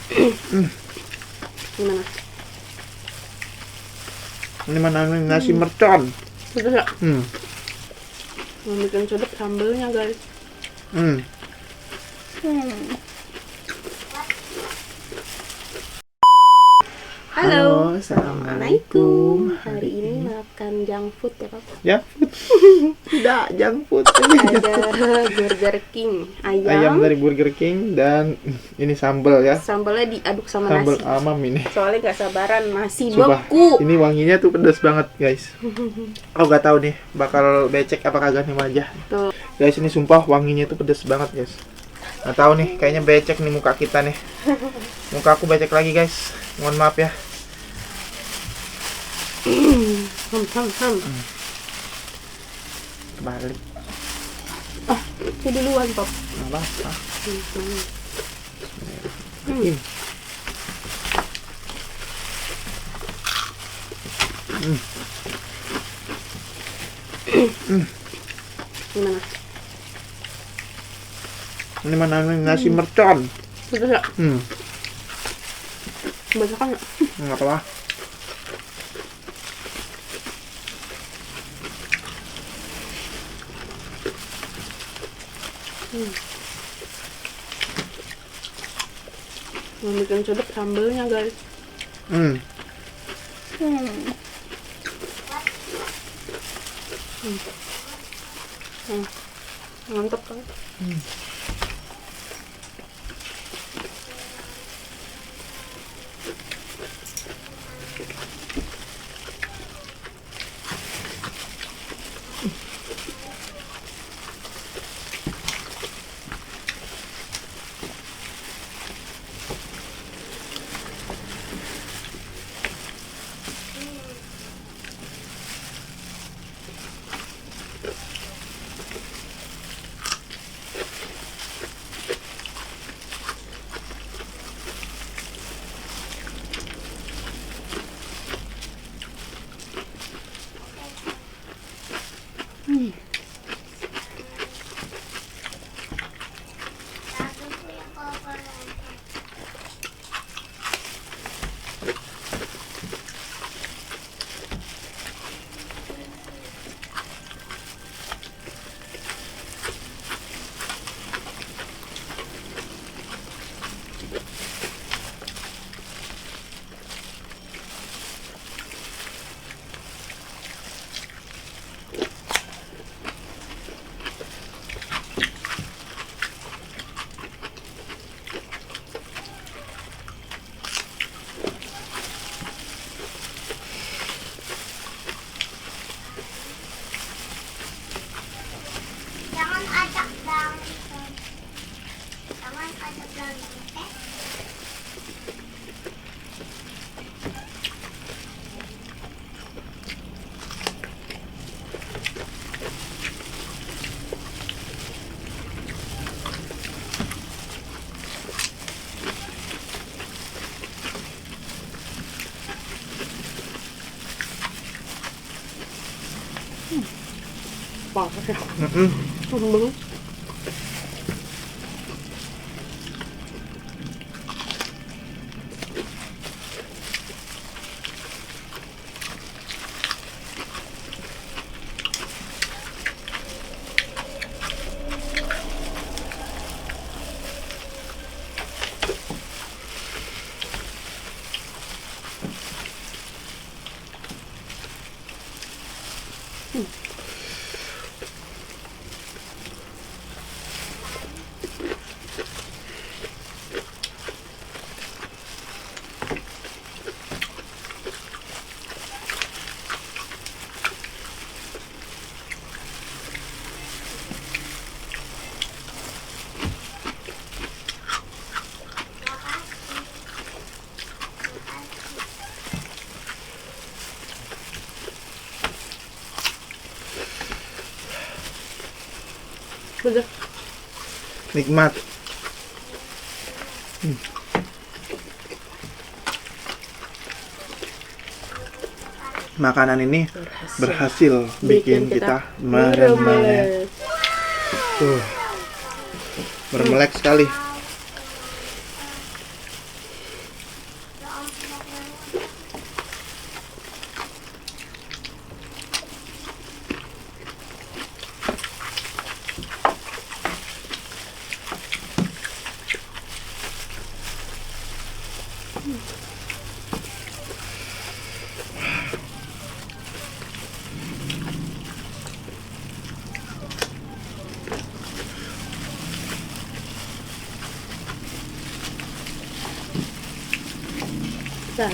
Gimana? Ini mana nasi mercon. Pedas ya? Yang bikin sedap sambelnya guys. Halo, assalamualaikum. Hari ini makan junk food ya Pak? Junk food? Tidak, junk food. Ada Burger King, Ayam dari Burger King dan ini sambal ya. Sambalnya diaduk sama Sambal nasi. amam ini. Soalnya gak sabaran masih Sumpah, beku. ini wanginya tuh pedas banget guys. Aku gak tahu nih bakal becek apa kagak nih wajah. Tuh. Guys, ini sumpah wanginya tuh pedas banget guys. Gak tahu nih, kayaknya becek nih muka kita nih. Muka aku becek lagi guys. Mohon maaf ya. Balik. Itu duluan Pop. Nggak apa-apa. Gimana? Ini mana nasi mercon. Pedas ya? Kebanyakan ya? Nggak apa-apa. Yang bikin sedap sambelnya guys. Mantap kan? Parah ya? Sambel. Pedas. Nikmat. Makanan ini berhasil bikin kita meremelek. Bermelek sekali. Gak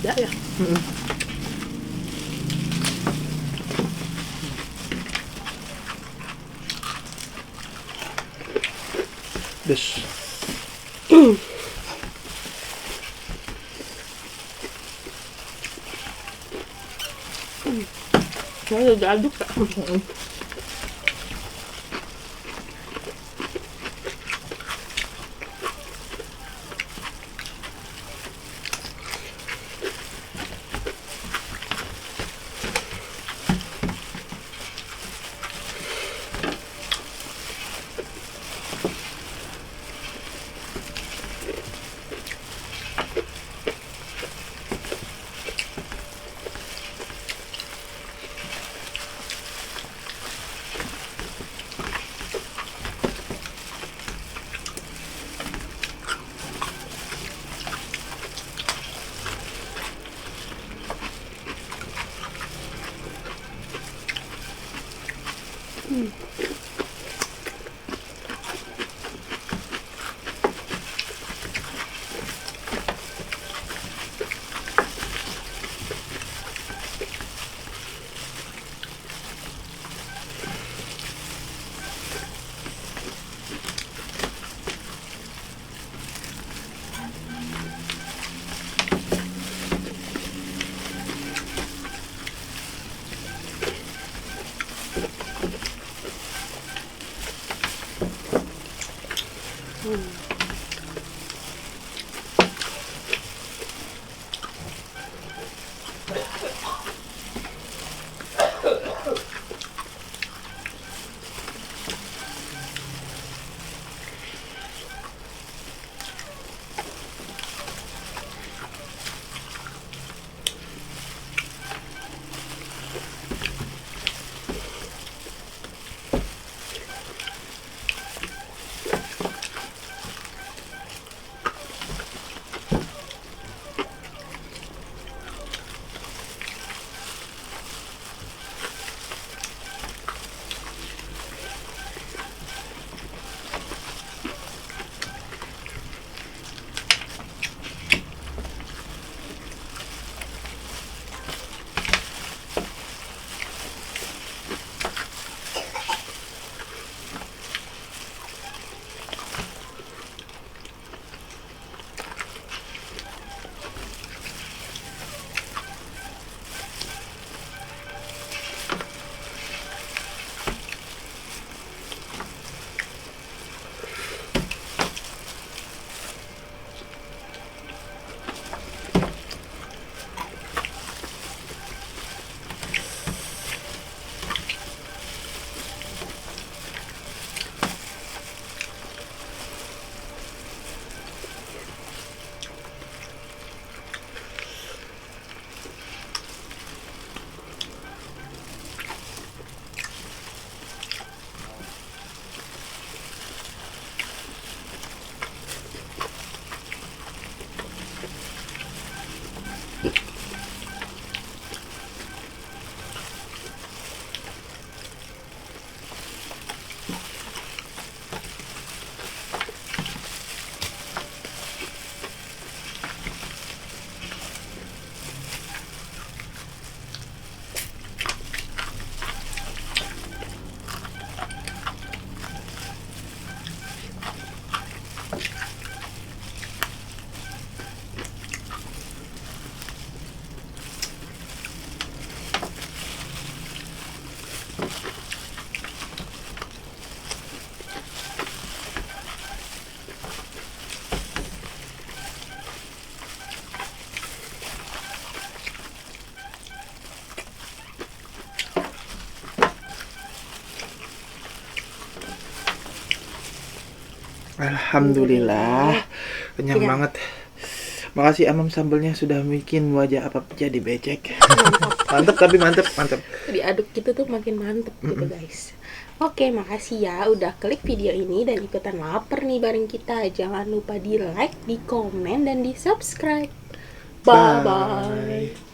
ada ya. Des. Saya udah aduk ya. Alhamdulillah, kenyang Iya. banget. Makasih Amam sambelnya sudah bikin wajah apa jadi becek. Mantep tapi mantep. Diaduk gitu tuh makin mantep gitu guys. Oke, makasih ya udah klik video ini dan ikutan lapar nih bareng kita. Jangan lupa di like, di komen, dan di subscribe. Bye bye.